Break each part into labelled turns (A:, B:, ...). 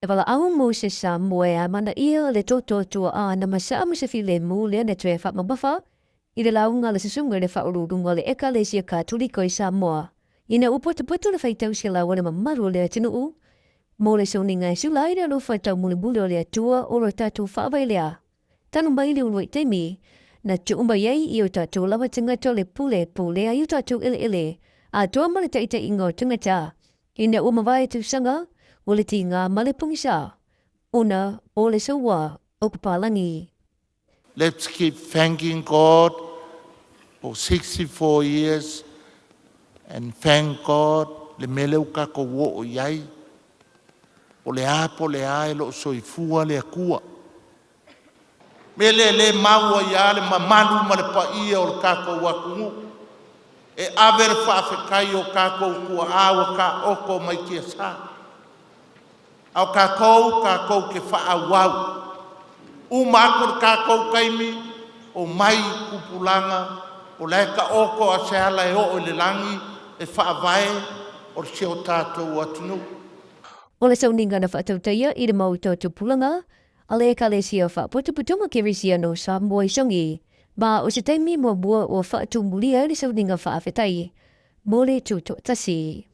A: E wala au Moses Samoa mana ia le toto tua na masa masafi le mu le na tue wha mabafa. I le launga le sisunga le whaururunga le eka le sia Katoliko i Samoa. Ina upotu le whaitau si la wana mamaru le atunuu. Mo le sauninga e sula i le alo whaitau mulibuli o le atua o le tatou whaawai lea. Tanu mai le unwai teimi, na tuumba yei i o tatou lawa tangata le pule i o tatou ele. A toa male taita ingo tangata. Ina umawai tu sanga, o le tinga male pungisa. Una o le saua o kapalangi.
B: Let's keep thanking God for 64 years and thank God le meleu kako wo o iai. O le apo le ae lo soifua le akua. Mele le maua ia le mamalu ma le paia o le kako wakungu. E avere whaafekai o kako kua awa ka oko mai kia sa. Au kako ke whaawau. Umako le kako kaimi o mai kupulanga o leka oko a seala e o le langi e whaavae o le seo tātou atunuu.
A: O le sauninga na whaatautaia i le mauta tupulanga, a le eka le sia whaaputuputuma kerisia no Samoa i songi, ma o se taimi mua bua o whaatumulia le sauninga whaafetai, mo le TUTOATASI.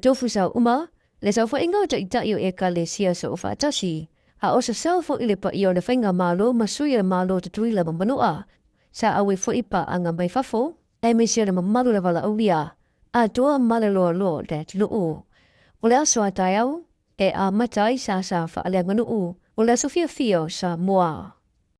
A: Tofu sa uma, le sa fa inga ta ita yo eka le sia so fa tashi. Ha o sa sa fo ile pa yo le fainga malo masuya malo te tuila mamanoa. Sa awe fo ipa anga mai fafo, e me sia le mamalu le vala aulia. A toa male lo te TUTOATASI. O le aso atayau, e a matai sa fa ale nganu o le Sofia Fio sa moa.